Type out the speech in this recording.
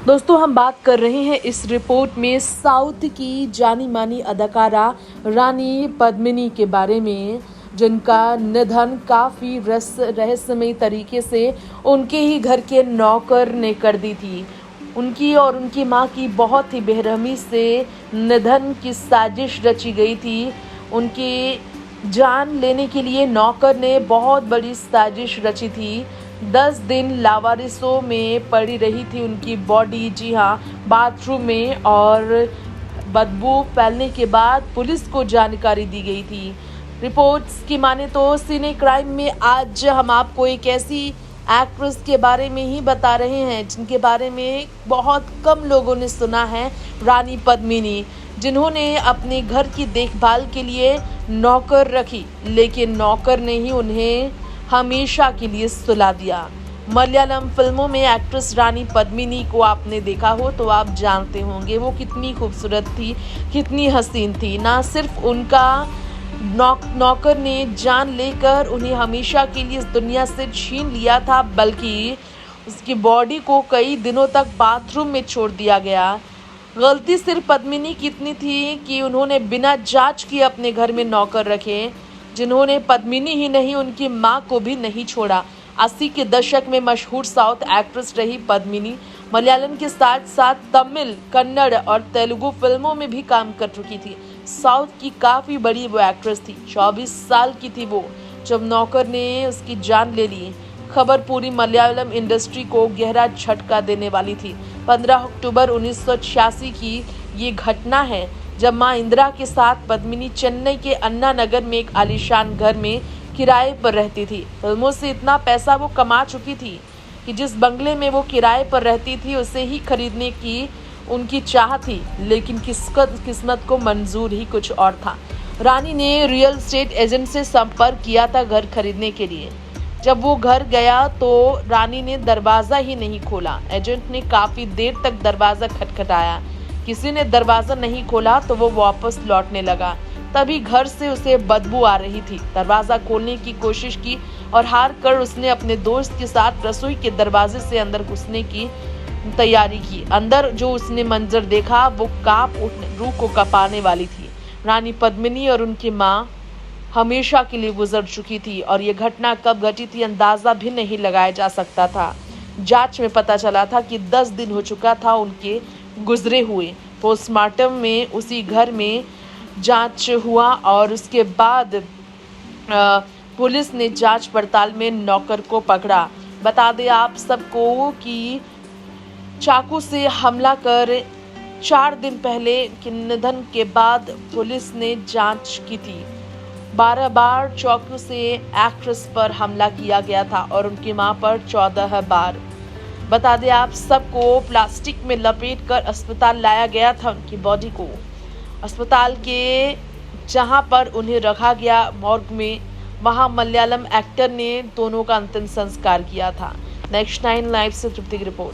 दोस्तों हम बात कर रहे हैं इस रिपोर्ट में साउथ की जानी मानी अदाकारा रानी पद्मिनी के बारे में, जिनका निधन काफ़ी रहस्यमयी तरीके से उनके ही घर के नौकर ने कर दी थी। उनकी और उनकी मां की बहुत ही बेरहमी से निधन की साजिश रची गई थी। उनकी जान लेने के लिए नौकर ने बहुत बड़ी साजिश रची थी। 10 दिन लावारिसों में पड़ी रही थी उनकी बॉडी, जी हाँ, बाथरूम में, और बदबू फैलने के बाद पुलिस को जानकारी दी गई थी। रिपोर्ट्स की माने तो सिने क्राइम में आज हम आपको एक ऐसी एक्ट्रेस के बारे में ही बता रहे हैं जिनके बारे में बहुत कम लोगों ने सुना है, रानी पद्मिनी, जिन्होंने अपने घर की देखभाल के लिए नौकर रखी, लेकिन नौकर ने ही उन्हें हमेशा के लिए सुला दिया। मलयालम फिल्मों में एक्ट्रेस रानी पद्मिनी को आपने देखा हो तो आप जानते होंगे वो कितनी खूबसूरत थी, कितनी हसीन थी। ना सिर्फ उनका नौकर ने जान लेकर उन्हें हमेशा के लिए इस दुनिया से छीन लिया था, बल्कि उसकी बॉडी को कई दिनों तक बाथरूम में छोड़ दिया गया। गलती सिर्फ पद्मिनी की इतनी थी कि उन्होंने बिना जांच किए अपने घर में नौकर रखे, जिन्होंने पद्मिनी ही नहीं उनकी मां को भी नहीं छोड़ा। 80 के दशक में मशहूर साउथ एक्ट्रेस रही पद्मिनी मलयालम के साथ साथ तमिल, कन्नड़ और तेलुगु फिल्मों में भी काम कर चुकी थी। साउथ की काफ़ी बड़ी वो एक्ट्रेस थी। 24 साल की थी वो जब नौकर ने उसकी जान ले ली। खबर पूरी मलयालम इंडस्ट्री को गहरा झटका देने वाली थी। 15 अक्टूबर 1986 की ये घटना है जब मां इंदिरा के साथ पद्मिनी चेन्नई के अन्ना नगर में एक आलीशान घर में किराए पर रहती थी। फिल्मों से इतना पैसा वो कमा चुकी थी कि जिस बंगले में वो किराए पर रहती थी उसे ही खरीदने की उनकी चाह थी, लेकिन किस्मत को मंजूर ही कुछ और था। रानी ने रियल एस्टेट एजेंट से संपर्क किया था घर खरीदने के लिए। जब वो घर गया तो रानी ने दरवाज़ा ही नहीं खोला। एजेंट ने काफ़ी देर तक दरवाज़ा खटखटाया, किसी ने दरवाज़ा नहीं खोला तो वो वापस लौटने लगा। तभी घर से उसे बदबू आ रही थी। दरवाज़ा खोलने की कोशिश की और हार कर उसने अपने दोस्त के साथ रसोई के दरवाजे से अंदर घुसने की तैयारी की। अंदर जो उसने मंजर देखा वो रूह को कांपने वाली थी। रानी पद्मिनी और उनकी मां हमेशा के लिए गुजर चुकी थी और ये घटना कब घटी थी अंदाज़ा भी नहीं लगाया जा सकता था। जांच में पता चला था कि 10 दिन हो चुका था उनके गुजरे हुए। पोस्टमार्टम में उसी घर में जांच हुआ और उसके बाद पुलिस ने जांच पड़ताल में नौकर को पकड़ा। बता दें आप सबको कि चाकू से हमला कर 4 दिन पहले के निधन के बाद पुलिस ने जांच की थी। 12 बार चाकू से एक्ट्रेस पर हमला किया गया था और उनकी मां पर 14 बार। बता दें आप सबको प्लास्टिक में लपेट कर अस्पताल लाया गया था। उनकी बॉडी को अस्पताल के जहां पर उन्हें रखा गया मॉर्ग में, वहां मलयालम एक्टर ने दोनों का अंतिम संस्कार किया था। नेक्स्ट 9 लाइव से तृप्ति की रिपोर्ट।